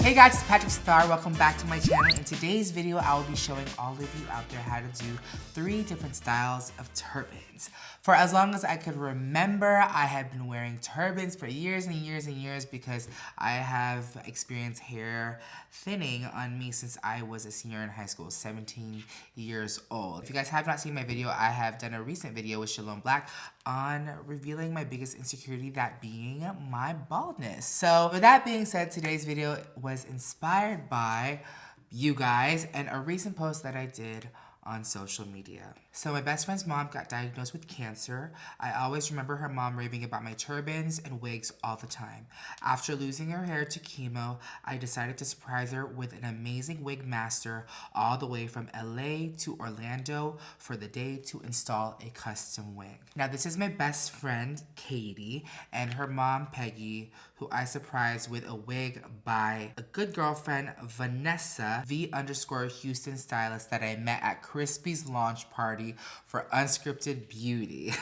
Hey guys, it's PatrickStarrr. Welcome back to my channel. In today's video, I will be showing all of you out there how to do 3 different styles of turbans. For as long as I could remember, I have been wearing turbans for years and years and years because I have experienced hair thinning on me since I was a senior in high school, 17 years old. If you guys have not seen my video, I have done a recent video with Shalom Black on revealing my biggest insecurity, that being my baldness. So with that being said, today's video was inspired by you guys and a recent post that I did on social media. So my best friend's mom got diagnosed with cancer. I always remember her mom raving about my turbans and wigs all the time. After losing her hair to chemo, I decided to surprise her with an amazing wig master all the way from LA to Orlando for the day to install a custom wig. Now this is my best friend, Katie, and her mom, Peggy, who I surprised with a wig by a good girlfriend, Vanessa, V_Houston stylist that I met at Crispy's launch party for Unscripted Beauty.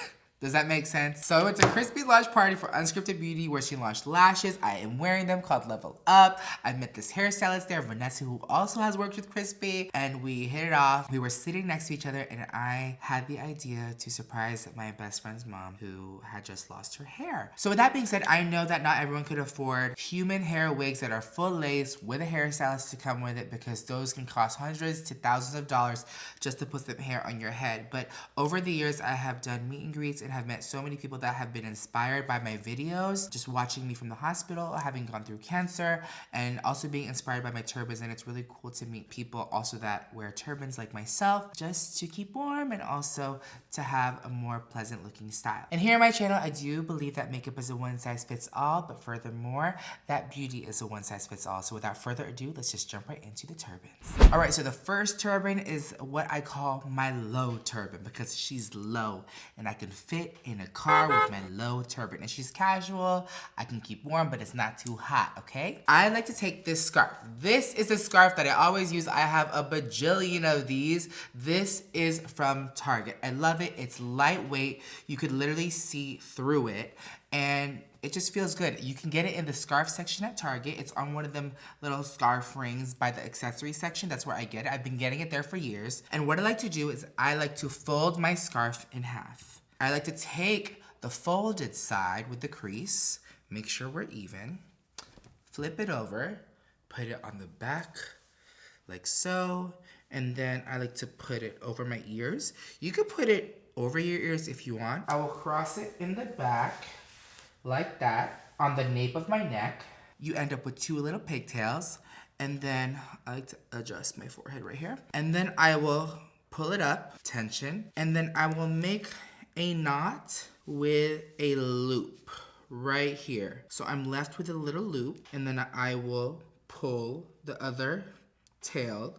Does that make sense? So I went to Crispy's launch party for Unscripted Beauty where she launched lashes. I am wearing them, called Level Up. I met this hairstylist there, Vanessa, who also has worked with Crispy, and we hit it off. We were sitting next to each other and I had the idea to surprise my best friend's mom who had just lost her hair. So with that being said, I know that not everyone could afford human hair wigs that are full lace with a hairstylist to come with it because those can cost hundreds to thousands of dollars just to put some hair on your head. But over the years, I have done meet and greets and have met so many people that have been inspired by my videos, just watching me from the hospital, having gone through cancer, and also being inspired by my turbans. And it's really cool to meet people also that wear turbans like myself, just to keep warm and also to have a more pleasant looking style. And here on my channel, I do believe that makeup is a one-size-fits-all, but furthermore, that beauty is a one-size-fits-all. So without further ado, let's just jump right into the turbans. All right, so the first turban is what I call my low turban because she's low and I can fit in a car with my low turban. And she's casual, I can keep warm, but it's not too hot, okay? I like to take this scarf. This is a scarf that I always use. I have a bajillion of these. This is from Target. I love it. It's lightweight. You could literally see through it. And it just feels good. You can get it in the scarf section at Target. It's on one of them little scarf rings by the accessory section. That's where I get it. I've been getting it there for years. And what I like to do is I like to fold my scarf in half. I like to take the folded side with the crease, make sure we're even, flip it over, put it on the back like so, and then I like to put it over my ears. You could put it over your ears if you want. I will cross it in the back like that on the nape of my neck. You end up with 2 little pigtails, and then I like to adjust my forehead right here. And then I will pull it up, tension, and then I will make a knot with a loop right here. So I'm left with a little loop, and then I will pull the other tail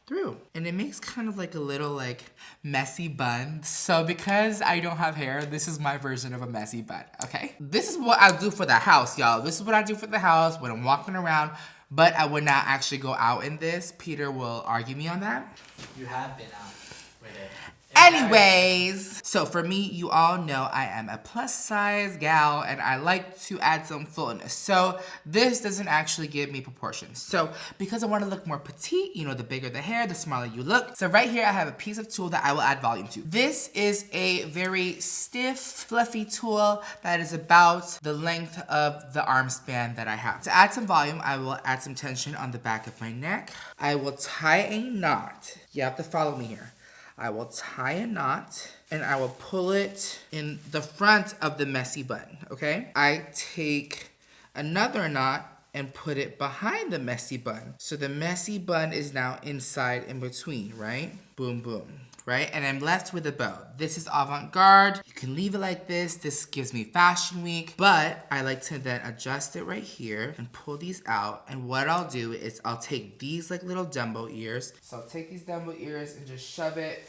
through. And it makes kind of like a little like messy bun. So because I don't have hair, this is my version of a messy bun, okay? This is what I do for the house, y'all. This is what I do for the house when I'm walking around, but I would not actually go out in this. Peter will argue me on that. You have been out with it. Anyways, so for me, you all know I am a plus size gal and I like to add some fullness. So this doesn't actually give me proportions. So because I want to look more petite, you know, the bigger the hair, the smaller you look. So right here, I have a piece of tulle that I will add volume to. This is a very stiff, fluffy tulle that is about the length of the arm span that I have. To add some volume, I will add some tension on the back of my neck. I will tie a knot. You have to follow me here. I will tie a knot and I will pull it in the front of the messy bun, okay? I take another knot and put it behind the messy bun. So the messy bun is now inside in between, right? Boom, boom, right? And I'm left with a bow. This is avant-garde. You can leave it like this. This gives me fashion week, but I like to then adjust it right here and pull these out. And what I'll do is I'll take these like little Dumbo ears. So I'll take these Dumbo ears and just shove it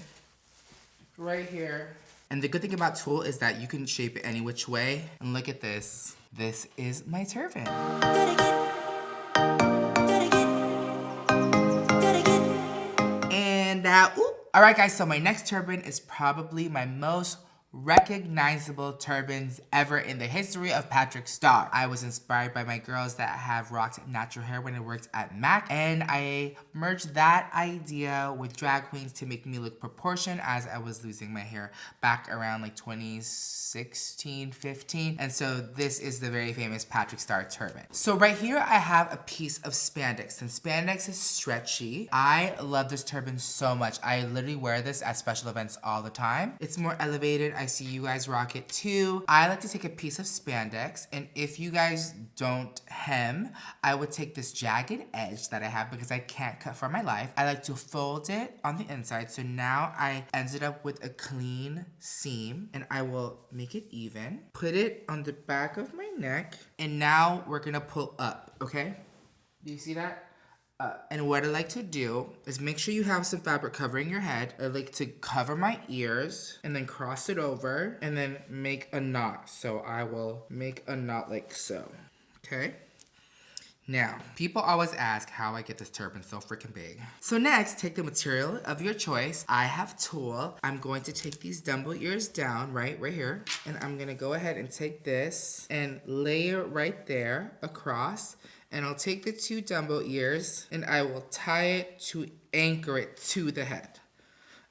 right here. And the good thing about tulle is that you can shape it any which way. And look at this. This is my turban. And ooh. All right, guys, so my next turban is probably my most recognizable turbans ever in the history of PatrickStarrr. I was inspired by my girls that have rocked natural hair when I worked at MAC, and I merged that idea with drag queens to make me look proportioned as I was losing my hair back around like 2016, 15. And so this is the very famous PatrickStarrr turban. So right here I have a piece of spandex, and spandex is stretchy. I love this turban so much. I literally wear this at special events all the time. It's more elevated. I see you guys rock it too. I like to take a piece of spandex, and if you guys don't hem, I would take this jagged edge that I have because I can't cut for my life. I like to fold it on the inside, so now I ended up with a clean seam, and I will make it even. Put it on the back of my neck, and now we're gonna pull up, okay? Do you see that? And what I like to do is make sure you have some fabric covering your head. I like to cover my ears and then cross it over and then make a knot. So I will make a knot like so, okay? Now, people always ask how I get this turban so freaking big. So next, take the material of your choice. I have tulle. I'm going to take these dumbbell ears down, right here. And I'm gonna go ahead and take this and layer right there across. And I'll take the two dumbbell ears and I will tie it to anchor it to the head,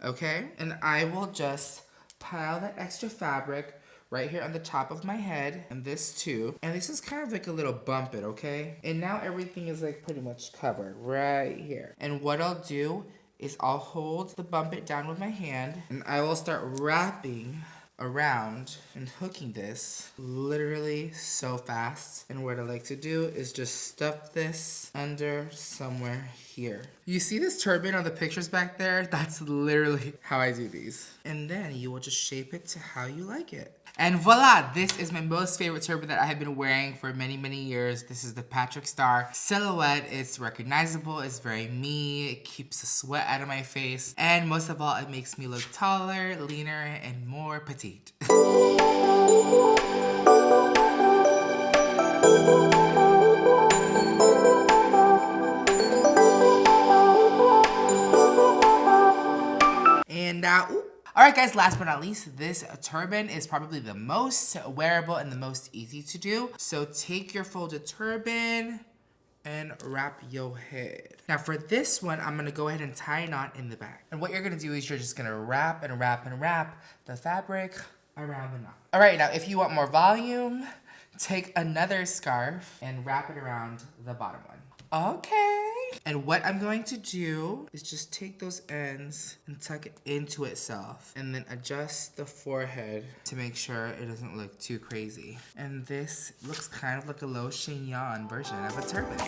okay? And I will just pile that extra fabric right here on the top of my head, and this too. And this is kind of like a little bump it, okay? And now everything is like pretty much covered right here. And what I'll do is I'll hold the bump it down with my hand, and I will start wrapping around and hooking this literally so fast. And what I like to do is just stuff this under somewhere here. You see this turban on the pictures back there? That's literally how I do these. And then you will just shape it to how you like it. And voila, this is my most favorite turban that I have been wearing for many, many years. This is the PatrickStarrr silhouette. It's recognizable, it's very me, it keeps the sweat out of my face, and most of all, it makes me look taller, leaner, and more petite. And alright guys, last but not least, this turban is probably the most wearable and the most easy to do. So take your folded turban and wrap your head. Now for this one, I'm gonna go ahead and tie a knot in the back. And what you're gonna do is you're just gonna wrap and wrap and wrap the fabric around the knot. Alright, now if you want more volume, take another scarf and wrap it around the bottom one. Okay. And what I'm going to do is just take those ends and tuck it into itself and then adjust the forehead to make sure it doesn't look too crazy. And this looks kind of like a low chignon version of a turban.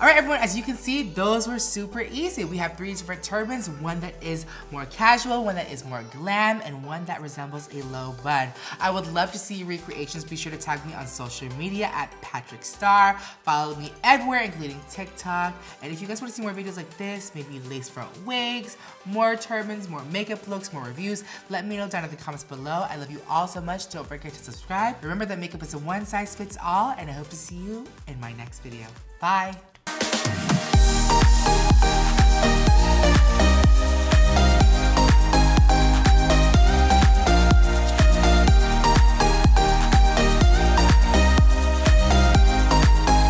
Alright everyone, as you can see, those were super easy. We have 3 different turbans, one that is more casual, one that is more glam, and one that resembles a low bun. I would love to see your recreations. Be sure to tag me on social media at PatrickStarrr. Follow me everywhere, including TikTok. And if you guys want to see more videos like this, maybe lace front wigs, more turbans, more makeup looks, more reviews, let me know down in the comments below. I love you all so much. Don't forget to subscribe. Remember that makeup is a one size fits all, and I hope to see you in my next video. Bye.